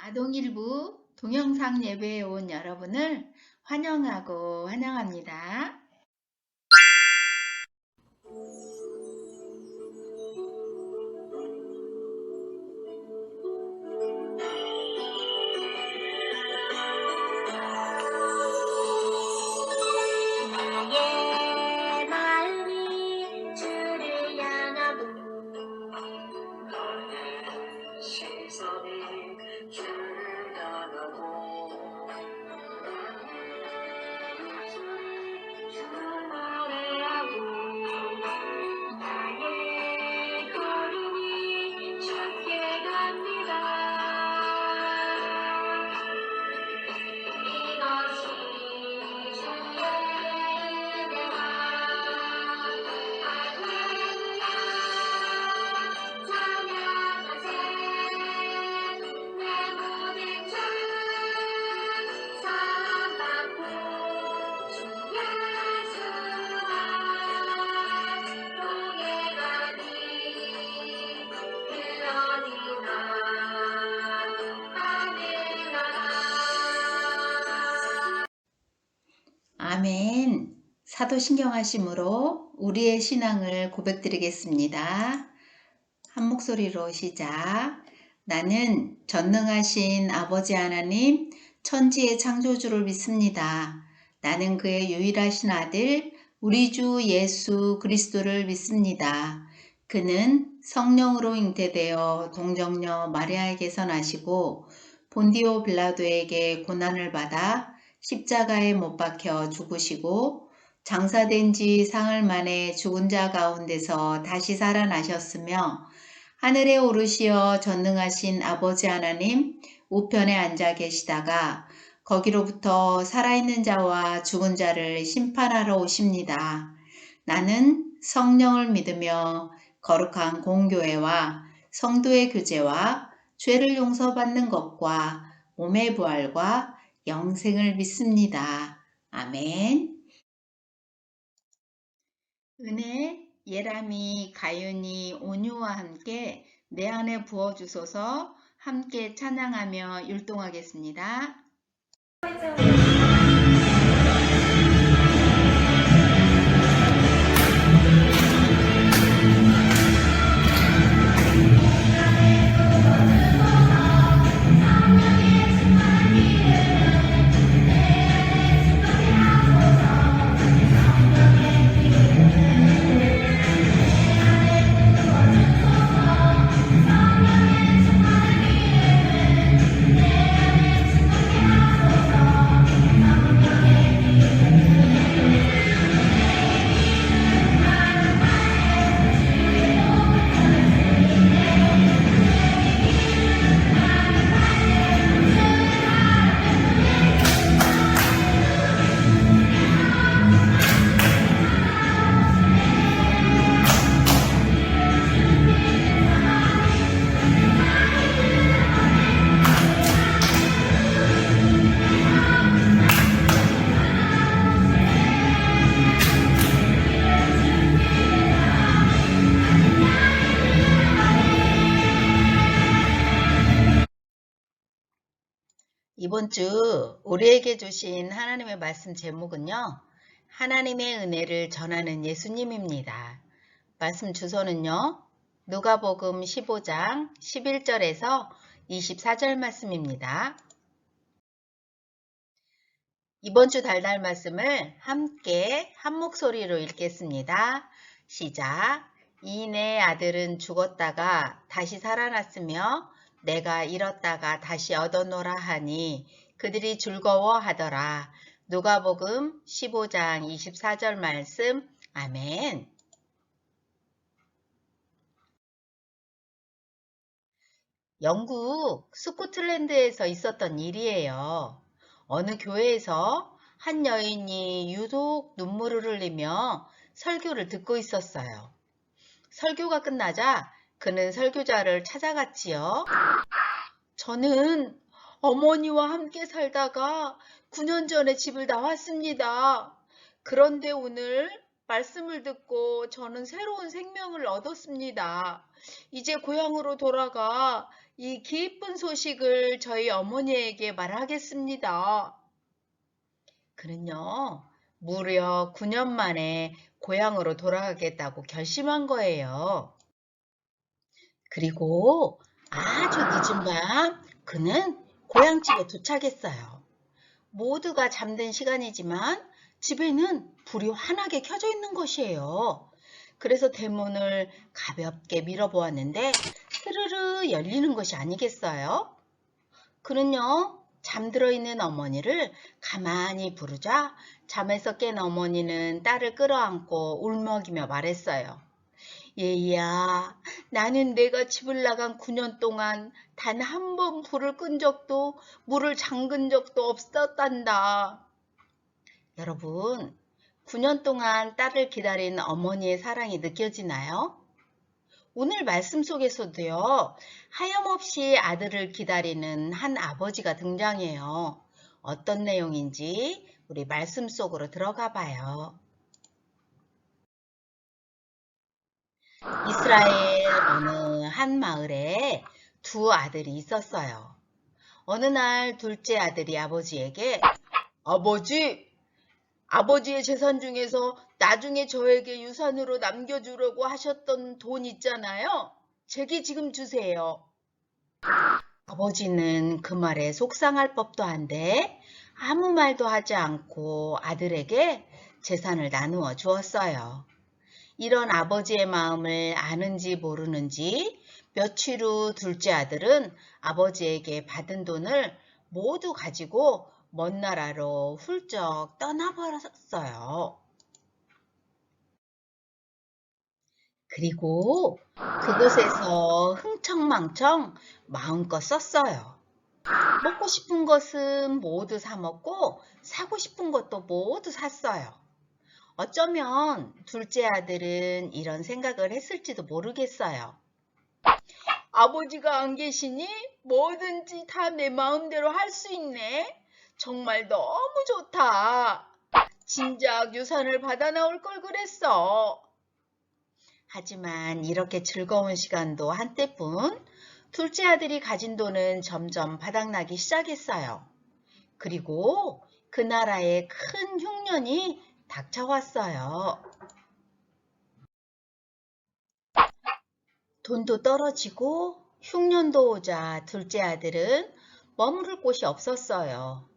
아동일부 동영상 예배에 온 여러분을 환영하고 환영합니다. 나의 마음이 주를 향하고 나의 시선이 주를 향하고 나의 입술이 주를 노래하고 나의 걸음이 주께 갑니다. 이것이 주의 은혜라. 할렐루야. 찬양하세. 내 모든 죄 사함받고 주 예수와 동행하니 그러니나 하늘나라. 아멘. 사도신경하심으로 우리의 신앙을 고백드리겠습니다. 한 목소리로 시작. 나는 전능하신 아버지 하나님, 천지의 창조주를 믿습니다. 나는 그의 유일하신 아들, 우리 주 예수 그리스도를 믿습니다. 그는 성령으로 잉태되어 동정녀 마리아에게서 나시고 본디오 빌라도에게 고난을 받아 십자가에 못 박혀 죽으시고 장사된 지 사흘 만에 죽은 자 가운데서 다시 살아나셨으며 하늘에 오르시어 전능하신 아버지 하나님 우편에 앉아 계시다가 거기로부터 살아있는 자와 죽은 자를 심판하러 오십니다. 나는 성령을 믿으며 거룩한 공교회와 성도의 교제와 죄를 용서받는 것과 몸의 부활과 영생을 믿습니다. 아멘. 은혜, 예람이, 가윤이, 온유와 함께 내 안에 부어주소서. 함께 찬양하며 율동하겠습니다. 이번 주 우리에게 주신 하나님의 말씀 제목은요. 하나님의 은혜를 전하는 예수님입니다. 말씀 주소는요. 누가복음 15장 11절에서 24절 말씀입니다. 이번 주 달달 말씀을 함께 한 목소리로 읽겠습니다. 시작. 이 내 아들은 죽었다가 다시 살아났으며 내가 잃었다가 다시 얻어노라 하니 그들이 즐거워하더라. 누가복음 15장 24절 말씀. 아멘. 영국 스코틀랜드에서 있었던 일이에요. 어느 교회에서 한 여인이 유독 눈물을 흘리며 설교를 듣고 있었어요. 설교가 끝나자 그는 설교자를 찾아갔지요. 저는 어머니와 함께 살다가 9년 전에 집을 나왔습니다. 그런데 오늘 말씀을 듣고 저는 새로운 생명을 얻었습니다. 이제 고향으로 돌아가 이 기쁜 소식을 저희 어머니에게 말하겠습니다. 그는요, 무려 9년 만에 고향으로 돌아가겠다고 결심한 거예요. 그리고 아주 늦은 밤, 그는 고향집에 도착했어요. 모두가 잠든 시간이지만 집에는 불이 환하게 켜져 있는 것이에요. 그래서 대문을 가볍게 밀어보았는데 스르르 열리는 것이 아니겠어요? 그는요, 잠들어 있는 어머니를 가만히 부르자 잠에서 깬 어머니는 딸을 끌어안고 울먹이며 말했어요. 얘야, 나는 내가 집을 나간 9년 동안 단 한 번 불을 끈 적도 물을 잠근 적도 없었단다. 여러분, 9년 동안 딸을 기다린 어머니의 사랑이 느껴지나요? 오늘 말씀 속에서도요, 하염없이 아들을 기다리는 한 아버지가 등장해요. 어떤 내용인지 우리 말씀 속으로 들어가 봐요. 이스라엘 어느 한 마을에 두 아들이 있었어요. 어느 날 둘째 아들이 아버지에게 아버지의 재산 중에서 나중에 저에게 유산으로 남겨주려고 하셨던 돈 있잖아요. 제게 지금 주세요. 아버지는 그 말에 속상할 법도 한데 아무 말도 하지 않고 아들에게 재산을 나누어 주었어요. 이런 아버지의 마음을 아는지 모르는지 며칠 후 둘째 아들은 아버지에게 받은 돈을 모두 가지고 먼 나라로 훌쩍 떠나버렸어요. 그리고 그곳에서 흥청망청 마음껏 썼어요. 먹고 싶은 것은 모두 사 먹고 사고 싶은 것도 모두 샀어요. 어쩌면 둘째 아들은 이런 생각을 했을지도 모르겠어요. 아버지가 안 계시니 뭐든지 다 내 마음대로 할 수 있네. 정말 너무 좋다. 진작 유산을 받아 나올 걸 그랬어. 하지만 이렇게 즐거운 시간도 한때뿐 둘째 아들이 가진 돈은 점점 바닥나기 시작했어요. 그리고 그 나라에 큰 흉년이 닥쳐왔어요. 돈도 떨어지고 흉년도 오자 둘째 아들은 머무를 곳이 없었어요.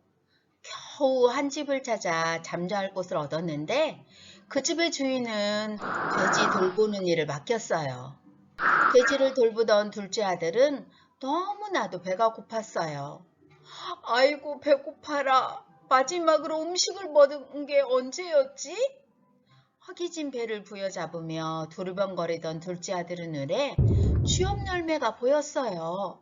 겨우 한 집을 찾아 잠자할 곳을 얻었는데 그 집의 주인은 돼지 돌보는 일을 맡겼어요. 돼지를 돌보던 둘째 아들은 너무나도 배가 고팠어요. 아이고 배고파라. 마지막으로 음식을 먹은 게 언제였지? 허기진 배를 부여잡으며 두리번거리던 둘째 아들의 눈에 쥐업 열매가 보였어요.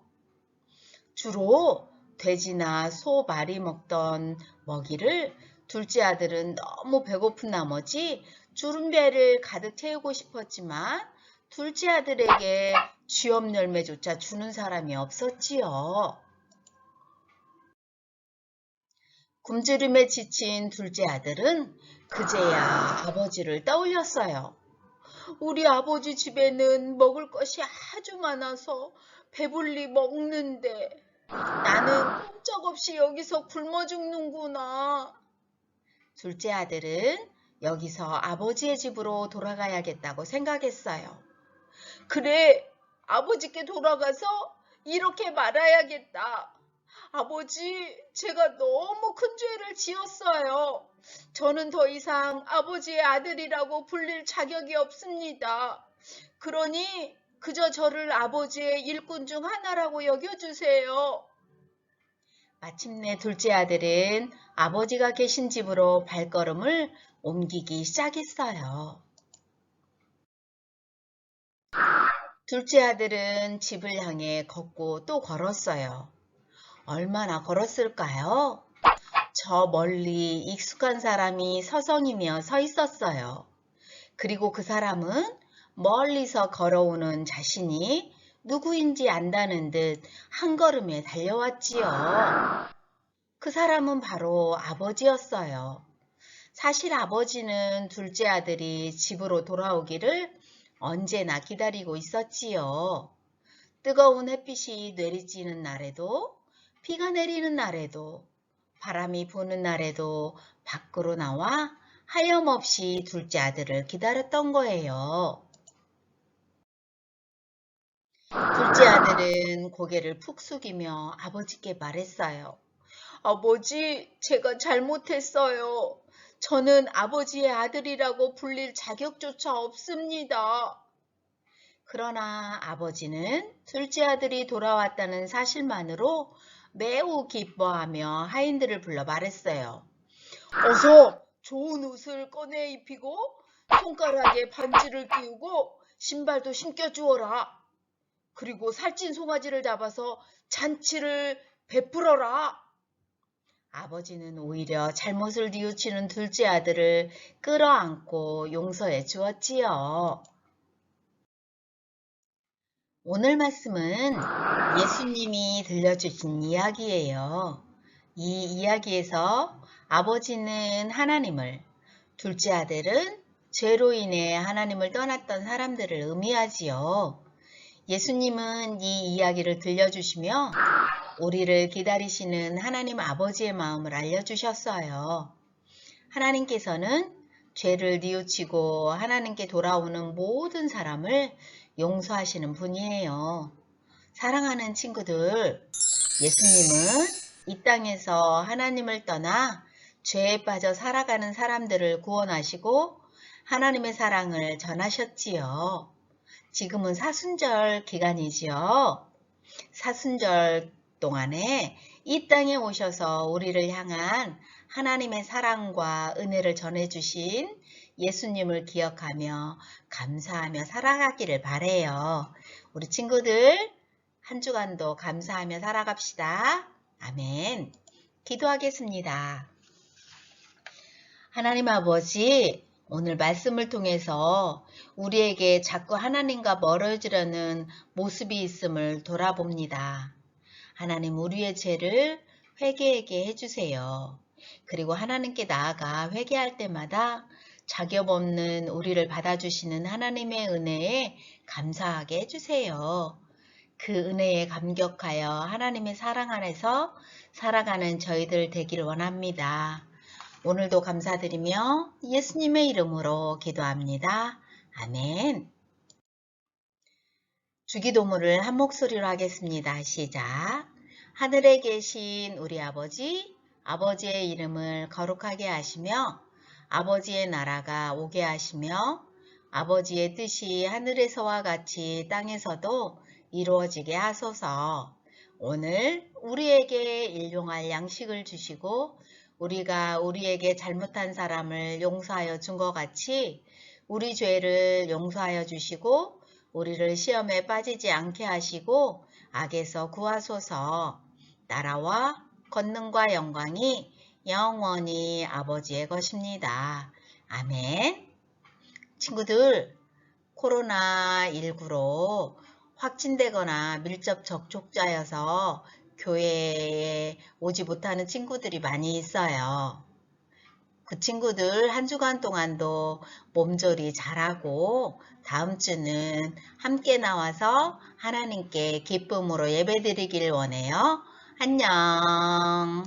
주로 돼지나 소 말이 먹던 먹이를 둘째 아들은 너무 배고픈 나머지 주름배를 가득 채우고 싶었지만 둘째 아들에게 쥐업 열매조차 주는 사람이 없었지요. 굶주림에 지친 둘째 아들은 그제야 아버지를 떠올렸어요. 우리 아버지 집에는 먹을 것이 아주 많아서 배불리 먹는데 나는 꼼짝없이 여기서 굶어 죽는구나. 둘째 아들은 여기서 아버지의 집으로 돌아가야겠다고 생각했어요. 그래, 아버지께 돌아가서 이렇게 말해야겠다. 아버지, 제가 너무 큰 죄를 지었어요. 저는 더 이상 아버지의 아들이라고 불릴 자격이 없습니다. 그러니 그저 저를 아버지의 일꾼 중 하나라고 여겨주세요. 마침내 둘째 아들은 아버지가 계신 집으로 발걸음을 옮기기 시작했어요. 둘째 아들은 집을 향해 걷고 또 걸었어요. 얼마나 걸었을까요? 저 멀리 익숙한 사람이 서성이며 서 있었어요. 그리고 그 사람은 멀리서 걸어오는 자신이 누구인지 안다는 듯 한 걸음에 달려왔지요. 그 사람은 바로 아버지였어요. 사실 아버지는 둘째 아들이 집으로 돌아오기를 언제나 기다리고 있었지요. 뜨거운 햇빛이 내리쬐는 날에도, 비가 내리는 날에도, 바람이 부는 날에도 밖으로 나와 하염없이 둘째 아들을 기다렸던 거예요. 둘째 아들은 고개를 푹 숙이며 아버지께 말했어요. 아버지, 제가 잘못했어요. 저는 아버지의 아들이라고 불릴 자격조차 없습니다. 그러나 아버지는 둘째 아들이 돌아왔다는 사실만으로 매우 기뻐하며 하인들을 불러 말했어요. 어서 좋은 옷을 꺼내 입히고 손가락에 반지를 끼우고 신발도 신겨주어라. 그리고 살찐 송아지를 잡아서 잔치를 베풀어라. 아버지는 오히려 잘못을 뉘우치는 둘째 아들을 끌어안고 용서해 주었지요. 오늘 말씀은 예수님이 들려주신 이야기예요. 이 이야기에서 아버지는 하나님을, 둘째 아들은 죄로 인해 하나님을 떠났던 사람들을 의미하지요. 예수님은 이 이야기를 들려주시며 우리를 기다리시는 하나님 아버지의 마음을 알려주셨어요. 하나님께서는 죄를 뉘우치고 하나님께 돌아오는 모든 사람을 용서하시는 분이에요. 사랑하는 친구들, 예수님은 이 땅에서 하나님을 떠나 죄에 빠져 살아가는 사람들을 구원하시고 하나님의 사랑을 전하셨지요. 지금은 사순절 기간이지요. 사순절 동안에 이 땅에 오셔서 우리를 향한 하나님의 사랑과 은혜를 전해주신 예수님을 기억하며 감사하며 살아가기를 바래요. 우리 친구들 한 주간도 감사하며 살아갑시다. 아멘. 기도하겠습니다. 하나님 아버지, 오늘 말씀을 통해서 우리에게 자꾸 하나님과 멀어지려는 모습이 있음을 돌아봅니다. 하나님, 우리의 죄를 회개하게 해주세요. 그리고 하나님께 나아가 회개할 때마다 자격 없는 우리를 받아주시는 하나님의 은혜에 감사하게 해주세요. 그 은혜에 감격하여 하나님의 사랑 안에서 살아가는 저희들 되길 원합니다. 오늘도 감사드리며 예수님의 이름으로 기도합니다. 아멘. 주기도문을 한 목소리로 하겠습니다. 시작. 하늘에 계신 우리 아버지, 아버지의 이름을 거룩하게 하시며 아버지의 나라가 오게 하시며 아버지의 뜻이 하늘에서와 같이 땅에서도 이루어지게 하소서. 오늘 우리에게 일용할 양식을 주시고 우리가 우리에게 잘못한 사람을 용서하여 준 것 같이 우리 죄를 용서하여 주시고 우리를 시험에 빠지지 않게 하시고 악에서 구하소서. 나라와 권능과 영광이 영원히 아버지의 것입니다. 아멘. 친구들, 코로나19로 확진되거나 밀접 접촉자여서 교회에 오지 못하는 친구들이 많이 있어요. 그 친구들 한 주간 동안도 몸조리 잘하고 다음 주는 함께 나와서 하나님께 기쁨으로 예배드리길 원해요. 안녕.